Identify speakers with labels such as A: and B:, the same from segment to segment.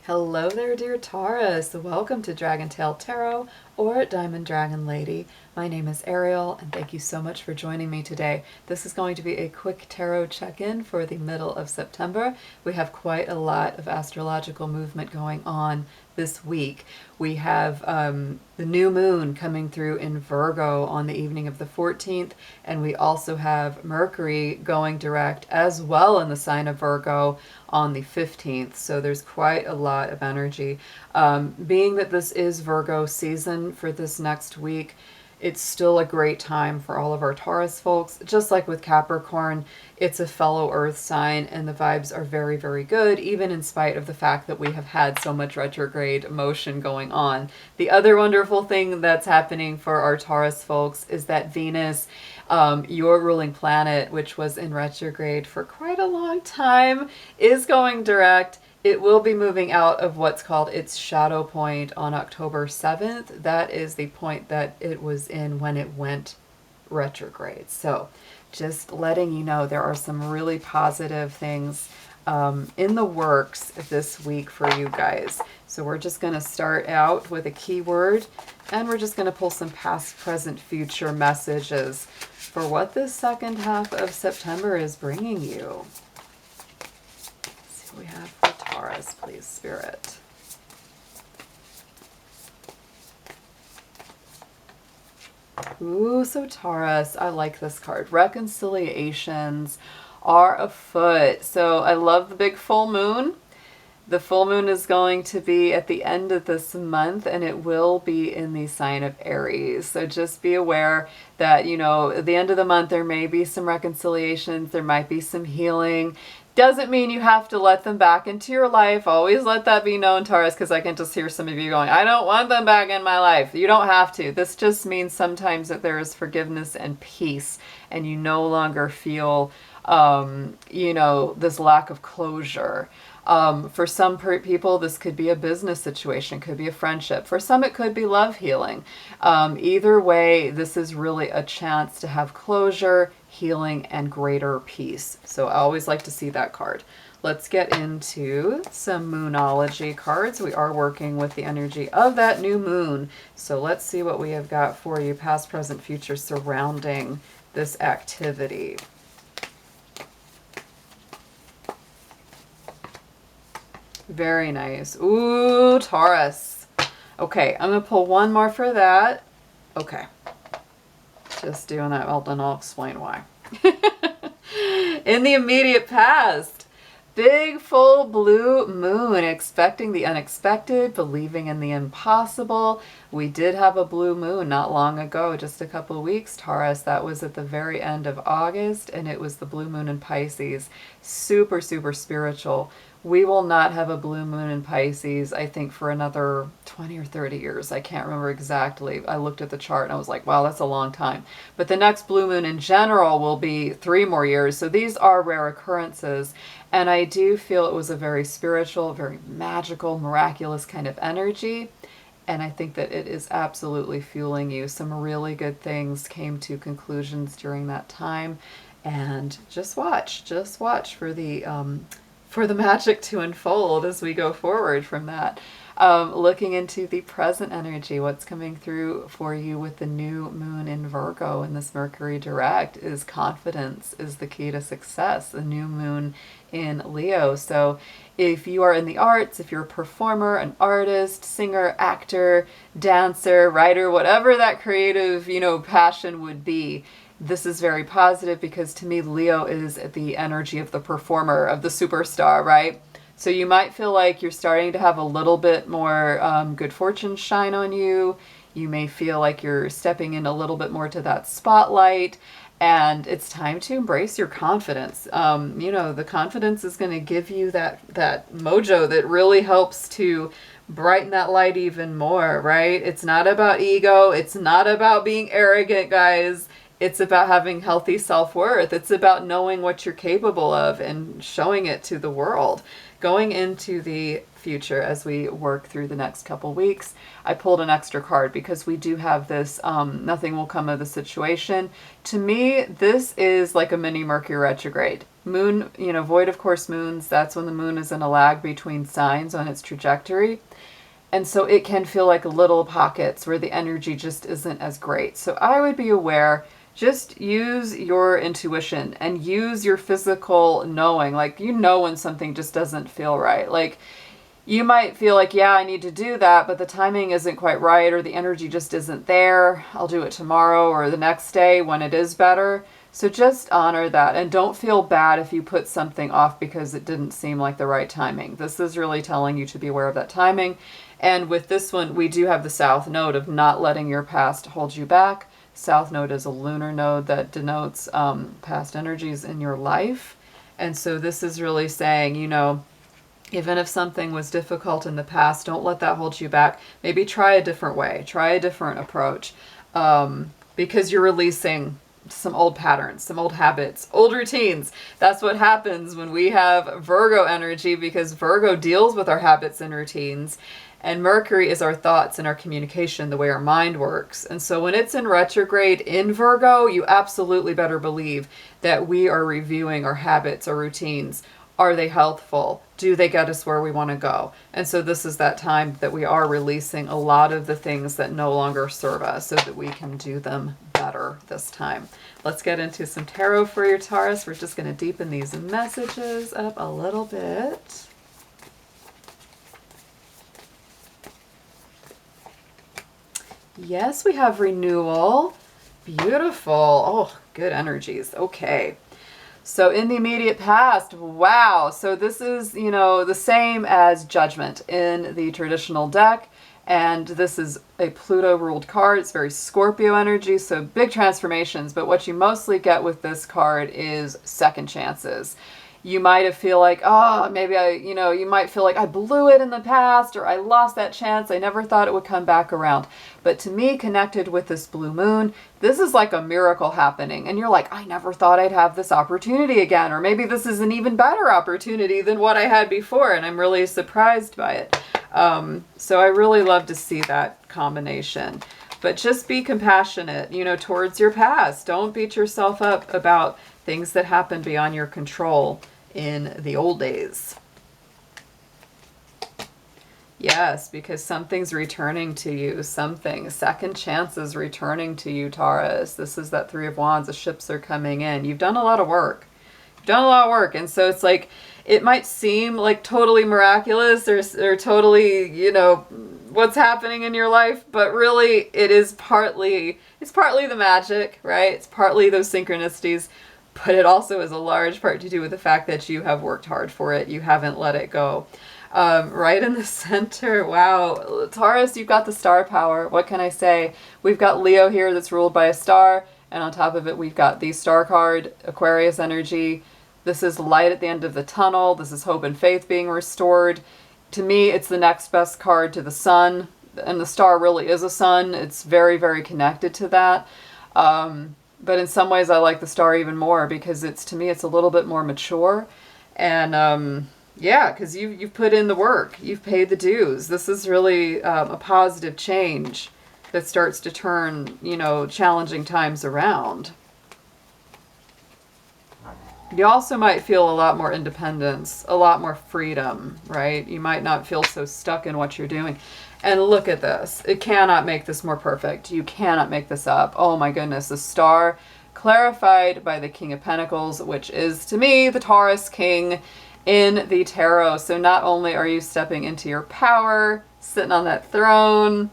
A: Hello there, dear Taurus. Welcome to Dragon Tail Tarot or Diamond Dragon Lady. My name is Ariel, and thank you so much for joining me today. This is going to be a quick tarot check-in for the middle of September. We have quite a lot of astrological movement going on this week. We have the new moon coming through in Virgo on the evening of the 14th, and we also have Mercury going direct as well in the sign of Virgo on the 15th. So there's quite a lot of energy. Being that this is Virgo season for this next week, it's still a great time for all of our Taurus folks. Just like with Capricorn, it's a fellow earth sign and the vibes are very, very good, even in spite of the fact that we have had so much retrograde motion going on. The other wonderful thing that's happening for our Taurus folks is that Venus, your ruling planet, which was in retrograde for quite a long time, is going direct. It will be moving out of what's called its shadow point on October 7th. That is the point that it was in when it went retrograde. So just letting you know there are some really positive things in the works this week for you guys. So we're just going to start out with a keyword, and we're just going to pull some past, present, future messages for what this second half of September is bringing you. Let's see what we have for Taurus, please, Spirit. Ooh, so Taurus, I like this card. Reconciliations are afoot. So I love the big full moon. The full moon is going to be at the end of this month, and it will be in the sign of Aries. So just be aware that, you know, at the end of the month, there may be some reconciliations. There might be some healing. Doesn't mean you have to let them back into your life. Always let that be known, Taurus, because I can just hear some of you going, I don't want them back in my life. You don't have to. This just means sometimes that there is forgiveness and peace, and you no longer feel, you know, this lack of closure. For some people, this could be a business situation, could be a friendship. For some, it could be love healing. Either way, this is really a chance to have closure, healing, and greater peace. So I always like to see that card. Let's get into some moonology cards. We are working with the energy of that new moon. So let's see what we have got for you, past, present, future, surrounding this activity. Very nice. Ooh, Taurus. Okay, I'm going to pull one more for that. Okay. Just doing that. Well, then I'll explain why. In the immediate past, big full blue moon, expecting the unexpected, believing in the impossible. We did have a blue moon not long ago, just a couple of weeks, Taurus. That was at the very end of August, and it was the blue moon in Pisces. Super, super spiritual. We will not have a blue moon in Pisces, I think, for another 20 or 30 years. I can't remember exactly. I looked at the chart and I was like, wow, that's a long time. But the next blue moon in general will be 3 more years. So these are rare occurrences. And I do feel it was a very spiritual, very magical, miraculous kind of energy. And I think that it is absolutely fueling you. Some really good things came to conclusions during that time. And just watch for the magic to unfold as we go forward from that. Looking into the present energy, what's coming through for you with the new moon in Virgo and this Mercury direct is confidence is the key to success. The new moon in Leo. So if you are in the arts, if you're a performer, an artist, singer, actor, dancer, writer, whatever that creative, you know, passion would be, this is very positive because to me, Leo is the energy of the performer, of the superstar, right? So you might feel like you're starting to have a little bit more good fortune shine on you. You may feel like you're stepping in a little bit more to that spotlight, and it's time to embrace your confidence. You know, the confidence is going to give you that mojo that really helps to brighten that light even more, right? It's not about ego. It's not about being arrogant, guys. It's about having healthy self-worth. It's about knowing what you're capable of and showing it to the world. Going into the future as we work through the next couple weeks, I pulled an extra card because we do have this nothing will come of the situation. To me, this is like a mini Mercury retrograde. Moon, void of course moons, that's when the moon is in a lag between signs on its trajectory. And so it can feel like little pockets where the energy just isn't as great. So I would be aware, just use your intuition and use your physical knowing. Like, when something just doesn't feel right. Like, you might feel like, yeah, I need to do that, but the timing isn't quite right, or the energy just isn't there. I'll do it tomorrow or the next day when it is better. So just honor that, and don't feel bad if you put something off because it didn't seem like the right timing. This is really telling you to be aware of that timing. And with this one, we do have the South Node of not letting your past hold you back. South Node is a lunar node that denotes past energies in your life. And so this is really saying, even if something was difficult in the past, don't let that hold you back. Maybe try a different way, try a different approach, because you're releasing some old patterns, some old habits, old routines. That's what happens when we have Virgo energy, because Virgo deals with our habits and routines. And Mercury is our thoughts and our communication, the way our mind works. And so when it's in retrograde in Virgo, you absolutely better believe that we are reviewing our habits or routines. Are they healthful? Do they get us where we want to go? And so this is that time that we are releasing a lot of the things that no longer serve us so that we can do them better this time. Let's get into some tarot for your Taurus. We're just going to deepen these messages up a little bit. Yes, we have renewal. Beautiful. Oh, good energies. Okay. So in the immediate past, wow. So this is, the same as Judgment in the traditional deck. And this is a Pluto ruled card. It's very Scorpio energy, so big transformations. But what you mostly get with this card is second chances. You might feel like, maybe you might feel like I blew it in the past, or I lost that chance. I never thought it would come back around. But to me, connected with this blue moon, this is like a miracle happening. And you're like, I never thought I'd have this opportunity again. Or maybe this is an even better opportunity than what I had before. And I'm really surprised by it. So I really love to see that combination. But just be compassionate, towards your past. Don't beat yourself up about things that happen beyond your control in the old days. Yes, because something's returning to you. Second chances returning to you, Taurus. This is that Three of Wands. The ships are coming in. You've done a lot of work. And so it's like, it might seem like totally miraculous or totally, what's happening in your life, but really it's partly the magic, right? It's partly those synchronicities, but it also is a large part to do with the fact that you have worked hard for it. You haven't let it go. Right in the center. Wow. Taurus, you've got the star power. What can I say? We've got Leo here that's ruled by a star. And on top of it, we've got the star card, Aquarius energy. This is light at the end of the tunnel. This is hope and faith being restored. To me, it's the next best card to the sun. And the star really is a sun. It's very, very connected to that. But in some ways, I like the star even more because to me, it's a little bit more mature. And yeah, because you've put in the work. You've paid the dues. This is really a positive change that starts to turn, challenging times around. You also might feel a lot more independence, a lot more freedom, right? You might not feel so stuck in what you're doing. And look at this. It cannot make this more perfect. You cannot make this up. Oh my goodness. The star clarified by the King of Pentacles, which is, to me, the Taurus King in the tarot. So not only are you stepping into your power, sitting on that throne,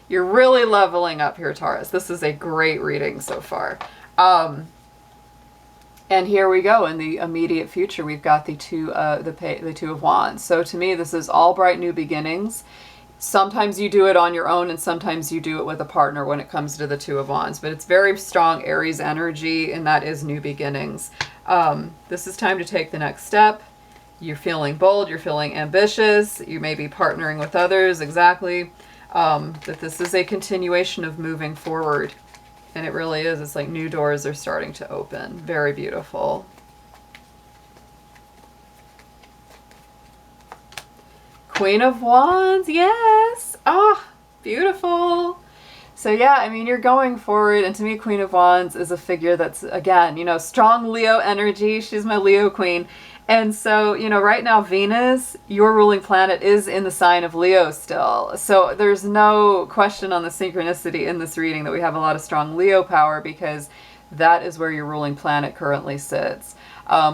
A: you're really leveling up here, Taurus. This is a great reading so far. And here we go. In the immediate future, we've got the Two of Wands. So to me, this is all bright new beginnings. Sometimes you do it on your own, and sometimes you do it with a partner when it comes to the Two of Wands. But it's very strong Aries energy, and that is new beginnings. This is time to take the next step. You're feeling bold. You're feeling ambitious. You may be partnering with others. Exactly. That this is a continuation of moving forward. And it really is. It's like new doors are starting to open. Very beautiful. Queen of Wands. Yes. Ah, beautiful. So yeah, I mean, you're going forward, and to me, Queen of Wands is a figure that's, again, you know, strong Leo energy. She's my Leo queen. And so, you know, right now, Venus, your ruling planet, is in the sign of Leo still. So there's no question on the synchronicity in this reading that we have a lot of strong Leo power, because that is where your ruling planet currently sits.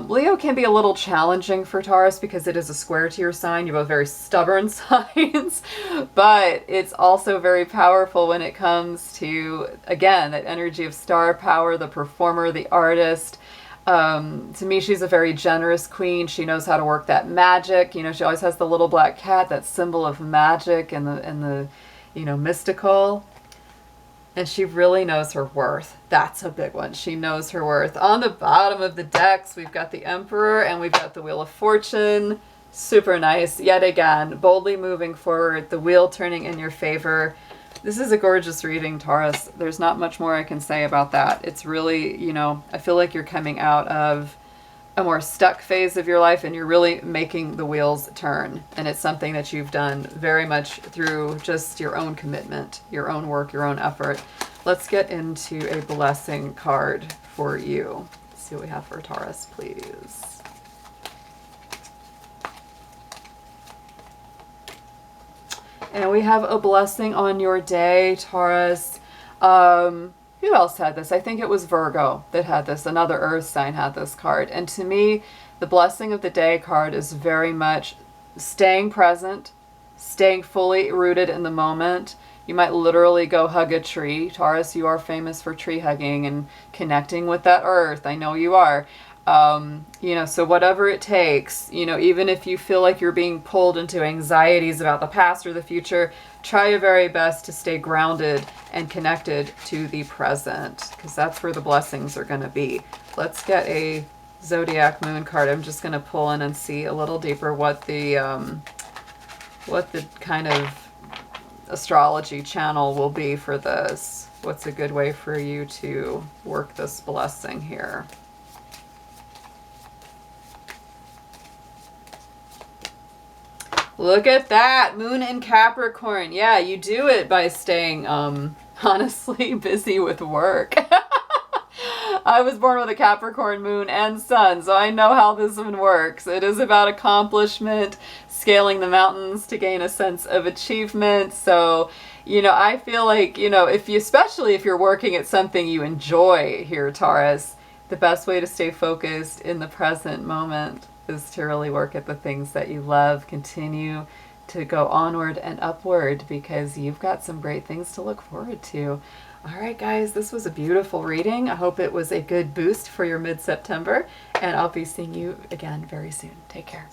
A: Leo can be a little challenging for Taurus because it is a square to your sign. You're both very stubborn signs, but it's also very powerful when it comes to, again, that energy of star power, the performer, the artist. To me, she's a very generous queen. She knows how to work that magic. You know, she always has the little black cat, that symbol of magic and the you know, mystical. And she really knows her worth. That's a big one. She knows her worth. On the bottom of the decks, we've got the Emperor and we've got the Wheel of Fortune. Super nice. Yet again, boldly moving forward, the wheel turning in your favor. This is a gorgeous reading, Taurus. There's not much more I can say about that. It's really, you know, I feel like you're coming out of a more stuck phase of your life and you're really making the wheels turn. And it's something that you've done very much through just your own commitment, your own work, your own effort. Let's get into a blessing card for you. Let's see what we have for Taurus, please. And we have a blessing on your day, Taurus. Who else had this? I think it was Virgo that had this. Another earth sign had this card. And to me, the blessing of the day card is very much staying present, staying fully rooted in the moment. You might literally go hug a tree. Taurus, you are famous for tree hugging and connecting with that earth. I know you are. You know, so whatever it takes, you know, even if you feel like you're being pulled into anxieties about the past or the future, try your very best to stay grounded and connected to the present, because that's where the blessings are going to be. Let's get a zodiac moon card. I'm just going to pull in and see a little deeper what the kind of astrology channel will be for this. What's a good way for you to work this blessing here? Look at that, moon in Capricorn. Yeah, you do it by staying, honestly, busy with work. I was born with a Capricorn moon and sun, so I know how this one works. It is about accomplishment, scaling the mountains to gain a sense of achievement. So, you know, I feel like, you know, especially if you're working at something you enjoy here, Taurus, the best way to stay focused in the present moment is to really work at the things that you love. Continue to go onward and upward, because you've got some great things to look forward to. All right, guys, this was a beautiful reading. I hope it was a good boost for your mid-September, and I'll be seeing you again very soon. Take care.